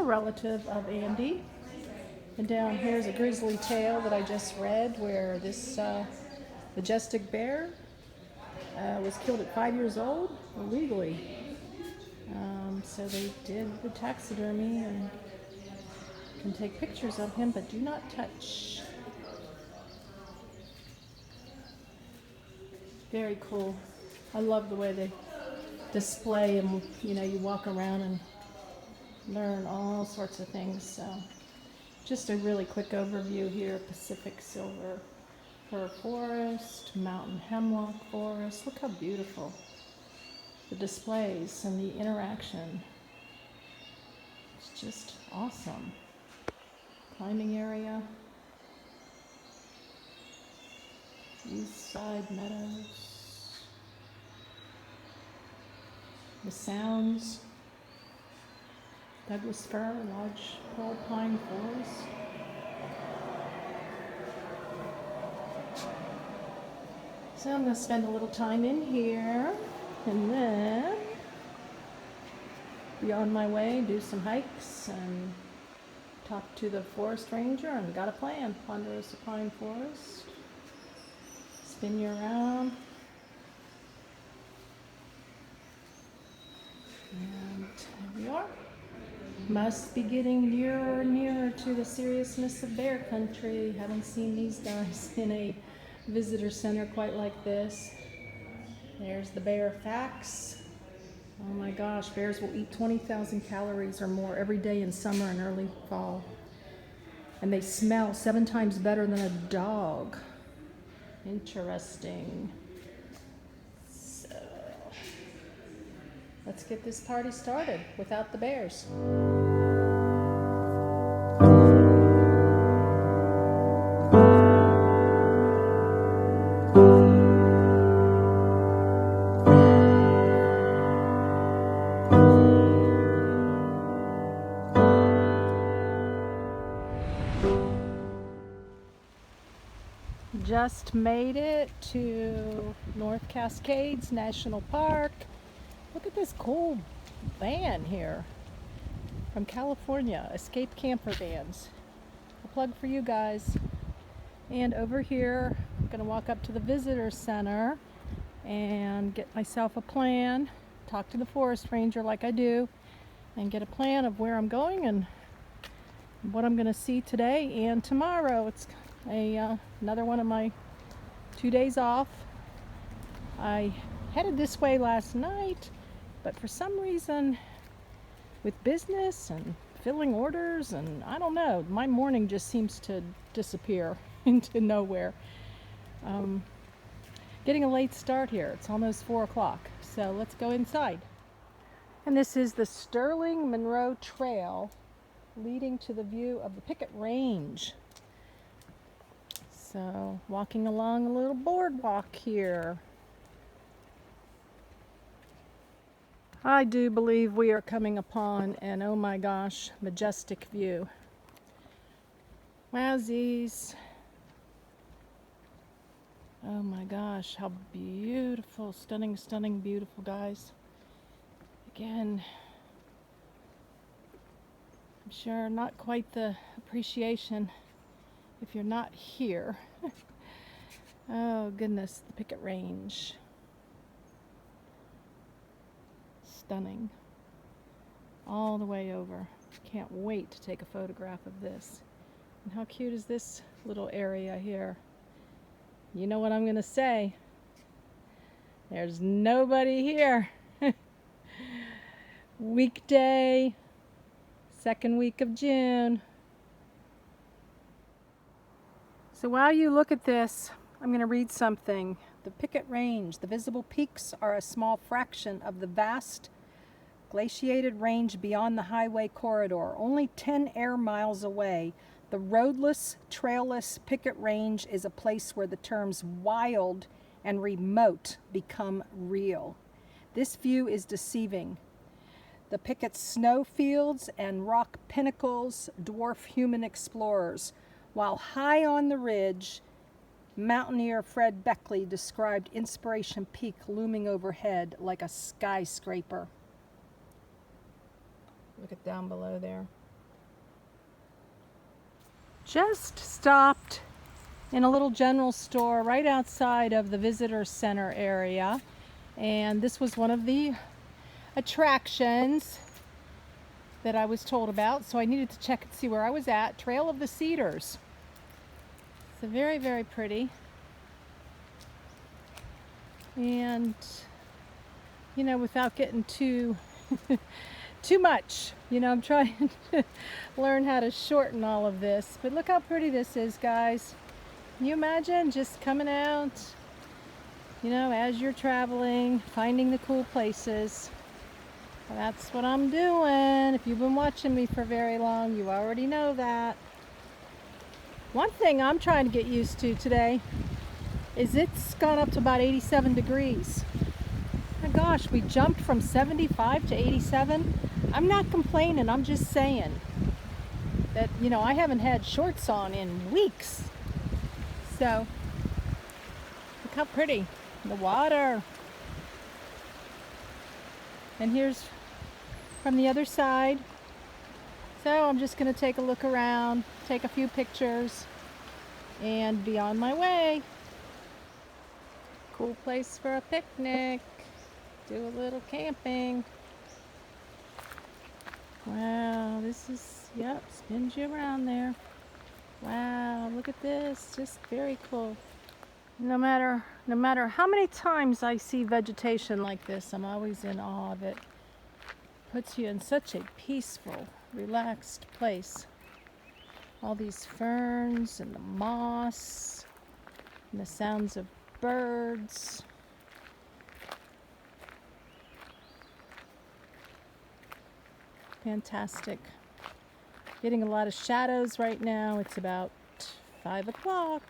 a relative of Andy. And down here is a grizzly tale that I just read where this majestic bear was killed at 5 years old illegally. So they did the taxidermy and can take pictures of him, but do not touch. Very cool. I love the way they display and you walk around and learn all sorts of things. So just a really quick overview here. Pacific silver fir forest, mountain hemlock forest. Look how beautiful the displays and the interaction. It's just awesome. Climbing area. East side meadows. The sounds. Douglas fir, large pearl pine forest. So I'm going to spend a little time in here and then be on my way, do some hikes and talk to the forest ranger, and got a plan. Ponderosa pine forest. Spin you around. And here we are. Must be getting nearer and nearer to the seriousness of bear country. Haven't seen these guys in a visitor center quite like this. There's the bear facts. Oh my gosh, bears will eat 20,000 calories or more every day in summer and early fall. And they smell 7 times better than a dog. Interesting. So, let's get this party started without the bears. Just made it to North Cascades National Park. Look at this cool van here from California, Escape Camper Vans. A plug for you guys. And over here, I'm gonna walk up to the visitor center and get myself a plan, talk to the forest ranger like I do, and get a plan of where I'm going and what I'm gonna see today and tomorrow. It's another one of my 2 days off. I headed this way last night, but for some reason with business and filling orders and I don't know, my morning just seems to disappear into nowhere. Getting a late start here. It's almost 4 o'clock, so let's go inside. And this is the Sterling Monroe Trail leading to the view of the Picket Range. So, walking along a little boardwalk here. I do believe we are coming upon an, oh my gosh, majestic view. Wowzies. Oh my gosh, how beautiful, stunning, stunning, beautiful, guys. Again, I'm sure not quite the appreciation if you're not here. Oh goodness, the Picket Range. Stunning. All the way over. Can't wait to take a photograph of this. And how cute is this little area here? You know what I'm gonna say. There's nobody here. Weekday, second week of June. So while you look at this, I'm going to read something. The Picket Range, the visible peaks are a small fraction of the vast glaciated range beyond the highway corridor. Only 10 air miles away, the roadless, trailless Picket Range is a place where the terms wild and remote become real. This view is deceiving. The Picket snowfields and rock pinnacles dwarf human explorers, while high on the ridge, mountaineer Fred Beckley described Inspiration Peak looming overhead like a skyscraper. Look at down below there. Just stopped in a little general store right outside of the visitor center area, and this was one of the attractions that I was told about, so I needed to check and see where I was at. Trail of the Cedars. It's very, very pretty. And, you know, without getting too much, you know, I'm trying to learn how to shorten all of this. But look how pretty this is, guys. Can you imagine just coming out, you know, as you're traveling, finding the cool places? That's what I'm doing. If you've been watching me for very long, you already know that. One thing I'm trying to get used to today is it's gone up to about 87 degrees. My gosh, we jumped from 75 to 87. I'm not complaining, I'm just saying that, you know, I haven't had shorts on in weeks. So, look how pretty. The water. And here's from the other side. So I'm just going to take a look around, take a few pictures, and be on my way. Cool place for a picnic. Do a little camping. Wow, this is, yep, spins you around there. Wow, look at this, just very cool. No matter how many times I see vegetation like this, I'm always in awe of it. Puts you in such a peaceful, relaxed place. All these ferns and the moss and the sounds of birds. Fantastic. Getting a lot of shadows right now. It's about 5 o'clock.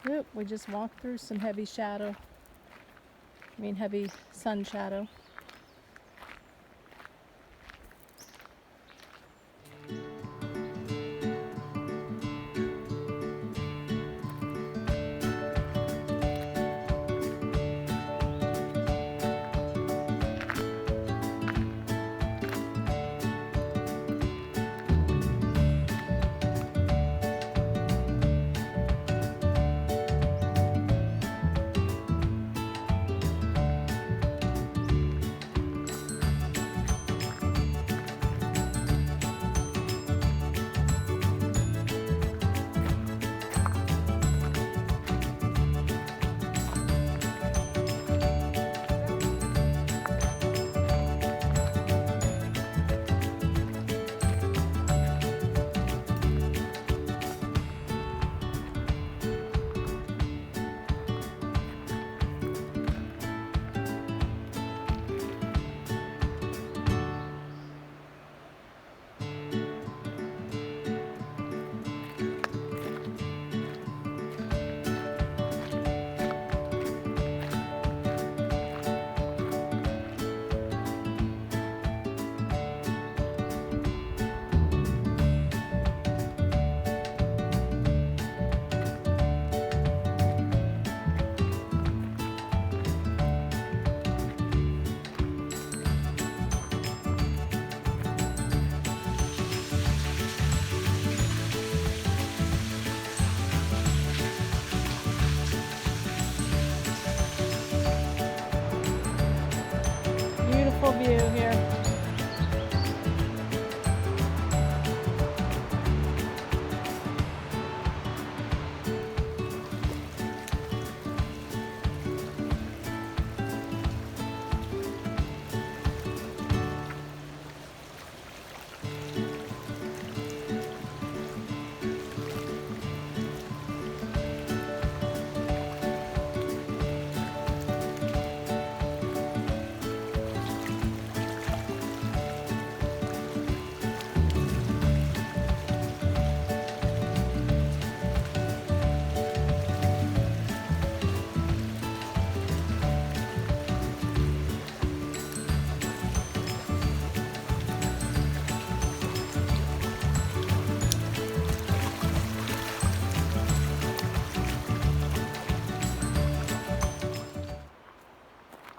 Oop, we just walked through some heavy shadow. I mean heavy sun shadow. Beautiful view here.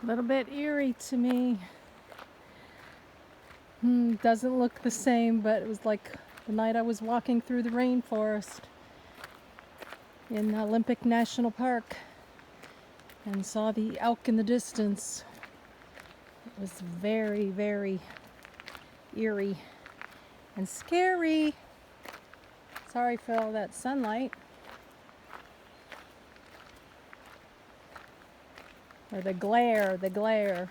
A little bit eerie to me. Doesn't look the same, but it was like the night I was walking through the rainforest in Olympic National Park and saw the elk in the distance. It was very, very eerie and scary. Sorry for all that sunlight. Or the glare.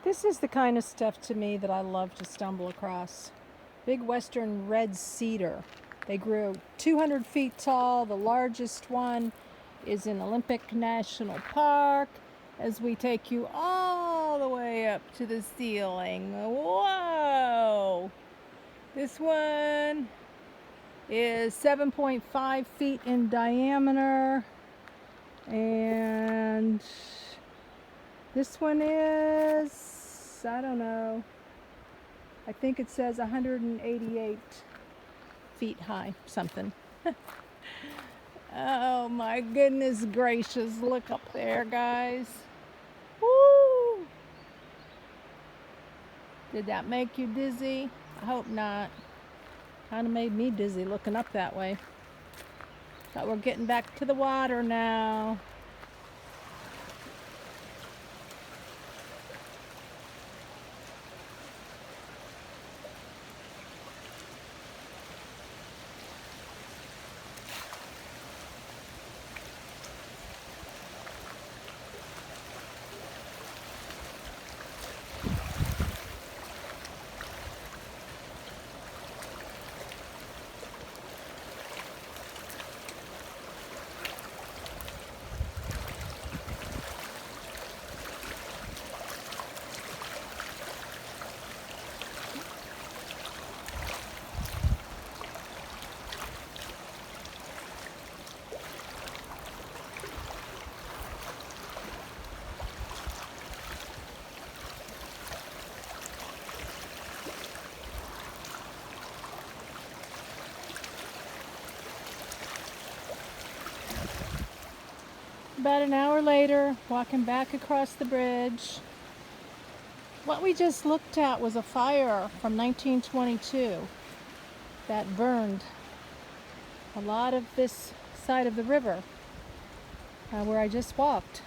This is the kind of stuff to me that I love to stumble across. Big western red cedar. They grew 200 feet tall. The largest one is in Olympic National Park as we take you all the way up to the ceiling. Whoa! This one is 7.5 feet in diameter, and this one is, I don't know, I think it says 188 feet high, something. Oh my goodness gracious, look up there, guys. Woo! Did that make you dizzy? I hope not. Kind of made me dizzy looking up that way. But we're getting back to the water now. About an hour later, walking back across the bridge. What we just looked at was a fire from 1922 that burned a lot of this side of the river where I just walked.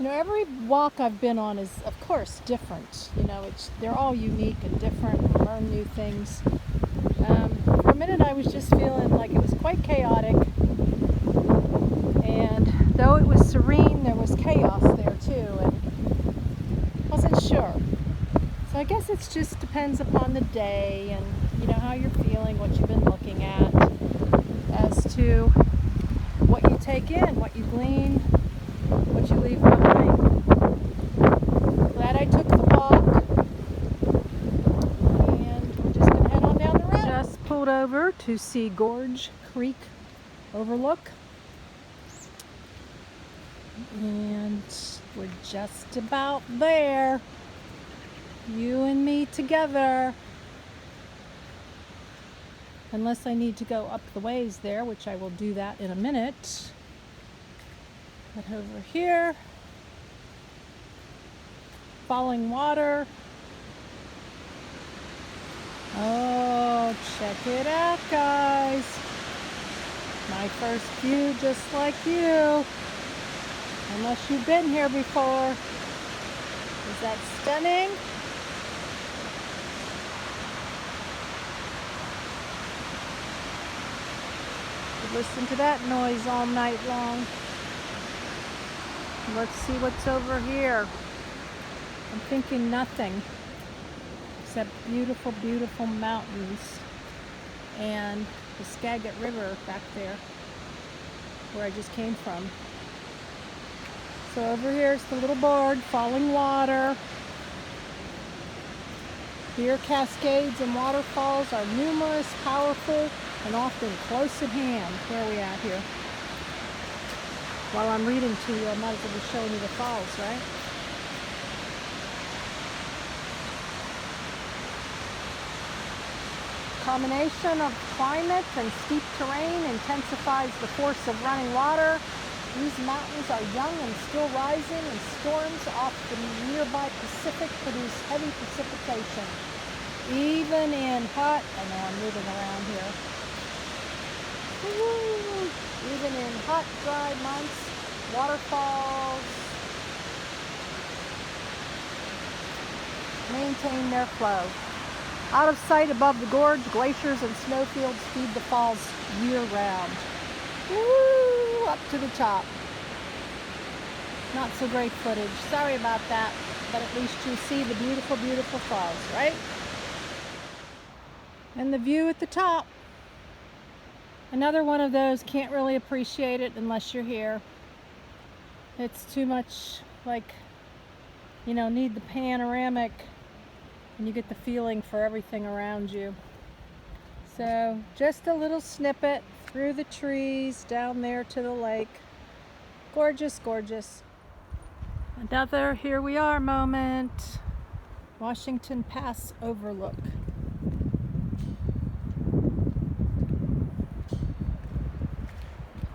You know, every walk I've been on is, of course, different. You know, they're all unique and different and learn new things. For a minute, I was just feeling like it was quite chaotic. And though it was serene, there was chaos there too, and wasn't sure. So I guess it just depends upon the day and, you know, how you're feeling, what you've been looking at, as to what you take in, what you glean, what you leave behind. Glad I took the walk, and we're just gonna head on down the road. Just pulled over to see Gorge Creek overlook. And we're just about there, you and me together, unless I need to go up the ways there, which I will do that in a minute. But over here, falling water. Oh, check it out, guys. My first view just like you. Unless you've been here before. Is that stunning? Could listen to that noise all night long. Let's see what's over here. I'm thinking nothing except beautiful, beautiful mountains and the Skagit River back there where I just came from. So over here is the little board, falling water. Here, cascades and waterfalls are numerous, powerful, and often close at hand. Where are we at here? While I'm reading to you, I might as well be showing you the falls, right? Combination of climate and steep terrain intensifies the force of running water. These mountains are young and still rising, and storms off the nearby Pacific produce heavy precipitation. Even in hot, I know I'm moving around here. Woo! Even in hot, dry months, waterfalls maintain their flow. Out of sight above the gorge, glaciers and snowfields feed the falls year-round. Woo! Up to the top. Not so great footage. Sorry about that, but at least you see the beautiful, beautiful falls, right? And the view at the top. Another one of those, can't really appreciate it unless you're here. It's too much like, you know, need the panoramic and you get the feeling for everything around you. So just a little snippet through the trees down there to the lake. Gorgeous, gorgeous. Another here we are moment. Washington Pass overlook.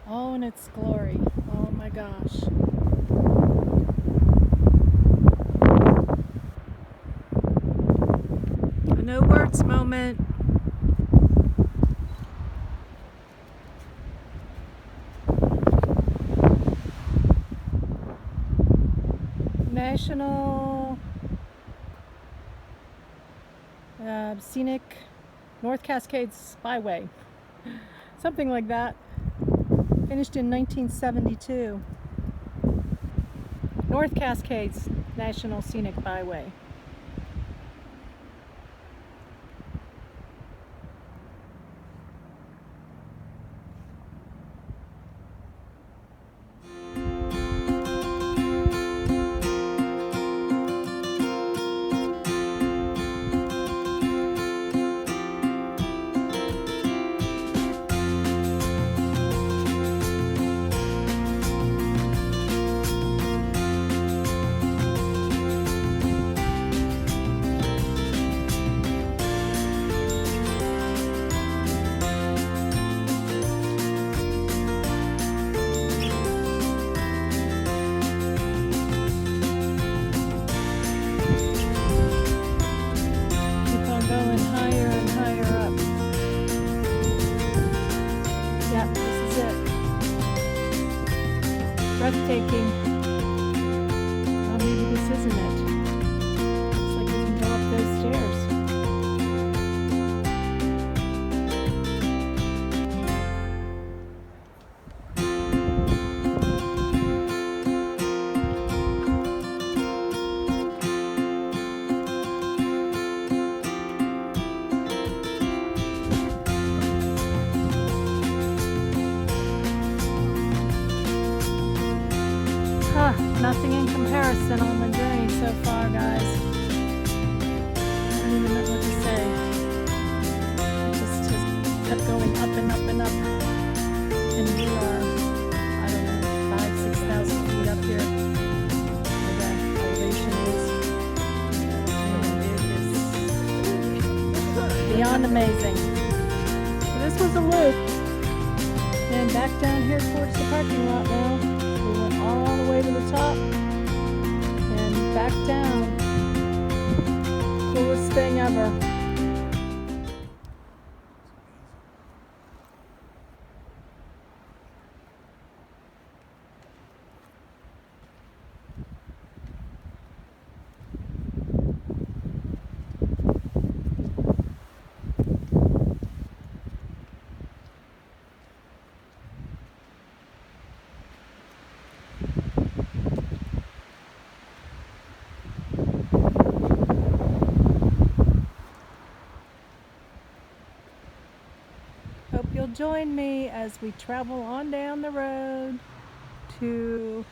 Oh, in its glory. Oh my gosh. A no words moment. National Scenic North Cascades Byway. Something like that. Finished in 1972. North Cascades National Scenic Byway. Breathtaking. Oh, maybe this isn't it. Looks like we can go up those stairs. Nothing in comparison on my journey so far, guys. I don't even know what to say. It just kept going up and up and up. And we are, I don't know, 5,000 to 6,000 feet up here. Where the elevation is. And it is beyond amazing. So this was a loop. And back down here towards the parking lot now. We went all the way to the top and back down. Coolest thing ever. Hope you'll join me as we travel on down the road to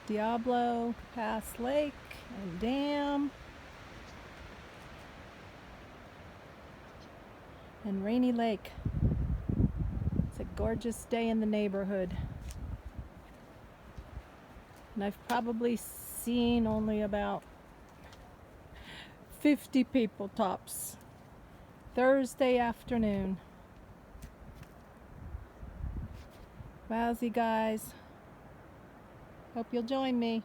Diablo Pass Lake and Dam and Rainy Lake. It's a gorgeous day in the neighborhood. And I've probably seen only about 50 people tops. Thursday afternoon. Wowsy, guys. Hope you'll join me.